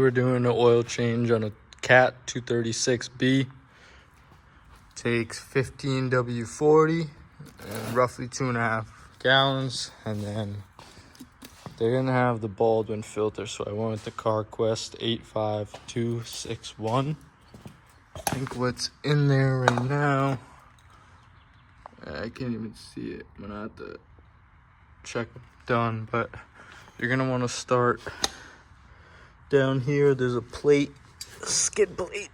We're doing an oil change on a Cat 236B. Takes 15 W40 and roughly 2.5 gallons. And then they're gonna have the Baldwin filter, so I went with the CarQuest 85261. I think what's in there right now, I can't even see it. I'm gonna have to check done, but you're gonna want to start down here. There's a plate, a skid plate,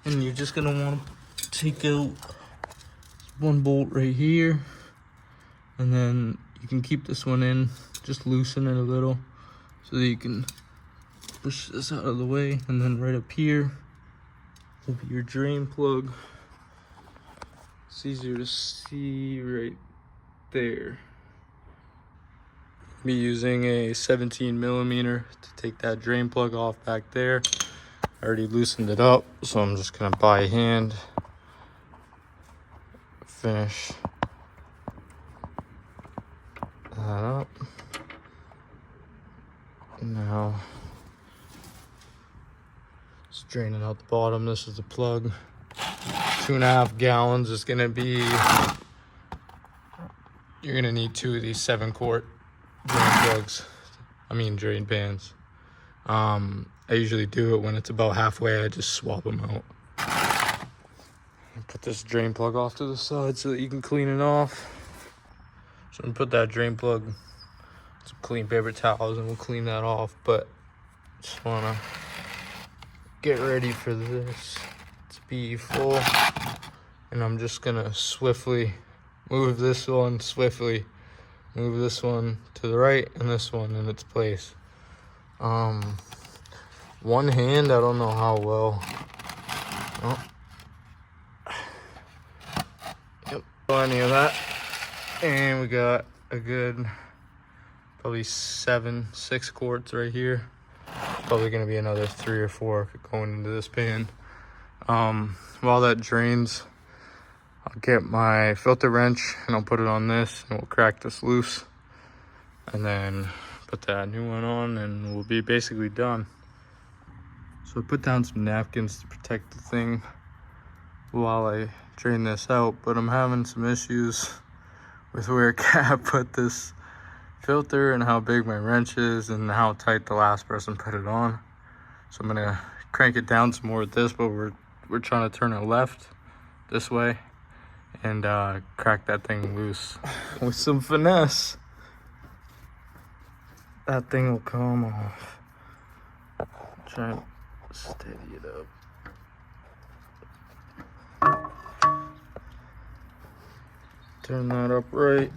and you're just gonna want to take out one bolt right here, and then you can keep this one in, just loosen it a little so that you can push this out of the way. And then right up here will be your drain plug. It's easier to see right there. Be using a 17 millimeter to take that drain plug off back there. I already loosened it up, so I'm just gonna by hand finish that up. Now just draining out the bottom. This is the plug. 2.5 gallons is gonna be, you're gonna need 2 of these 7-quart drain plugs. Drain pans. I usually do it when it's about halfway. I just swap them out. Put this drain plug off to the side so that you can clean it off. So I'm gonna put that drain plug, some clean paper towels, and we'll clean that off. But just wanna get ready for this to be full. And I'm just gonna swiftly move this one, move this one to the right and this one in its place. One hand, I don't know how well. Oh. Yep, any of that. And we got a good, probably 6 quarts right here. Probably gonna be another 3 or 4 going into this pan. While that drains, I'll get my filter wrench and I'll put it on this and we'll crack this loose. And then put that new one on and we'll be basically done. So I put down some napkins to protect the thing while I drain this out, but I'm having some issues with where Cat put this filter and how big my wrench is and how tight the last person put it on. So I'm gonna crank it down some more with this, but we're trying to turn it left this way and crack that thing loose with some finesse. That thing will come off. Try and steady it up. Turn that up right.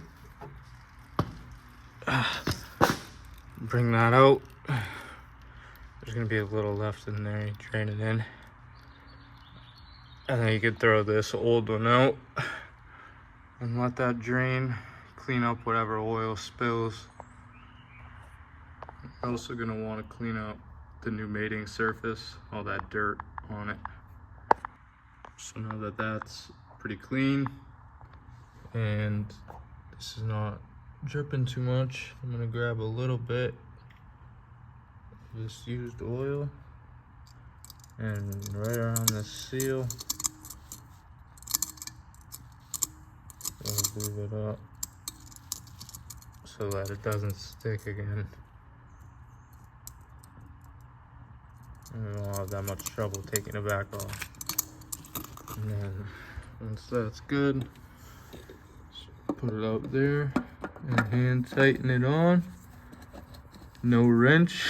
Bring that out. There's gonna be a little left in there. You drain it in. And then you can throw this old one out and let that drain, clean up whatever oil spills. You're also gonna want to clean up the new mating surface, all that dirt on it. So now that that's pretty clean and this is not dripping too much, I'm gonna grab a little bit of this used oil and right around the seal, we'll move it up so that it doesn't stick again. And we won't have that much trouble taking it back off. And then once that's good, just put it up there and hand tighten it on. No wrench,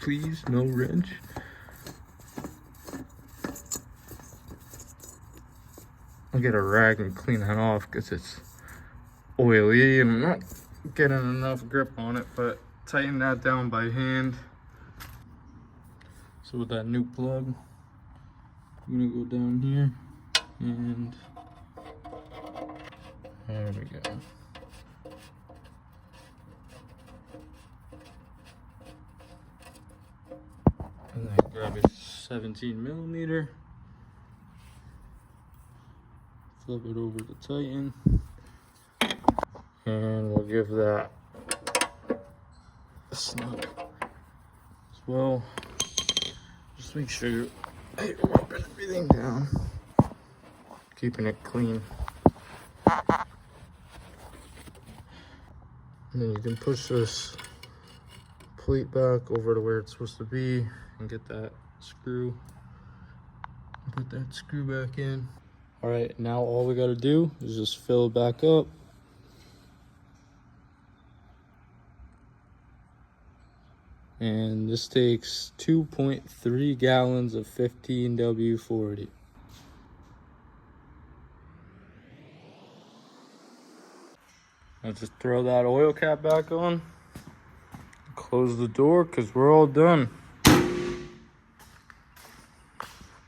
please, no wrench. I'll get a rag and clean that off because it's oily and I'm not getting enough grip on it, but tighten that down by hand. So with that new plug, I'm gonna go down here and there we go. And then grab a 17 millimeter, flip it over to tighten, and we'll give that a snug. well. Just make sure you're wiping everything down, keeping it clean. And then you can push this plate back over to where it's supposed to be and get that screw. Put that screw back in. All right, now all we gotta do is just fill it back up. And this takes 2.3 gallons of 15W40. I'll just throw that oil cap back on. Close the door because we're all done.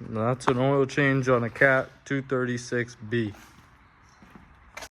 That's an oil change on a Cat 236B.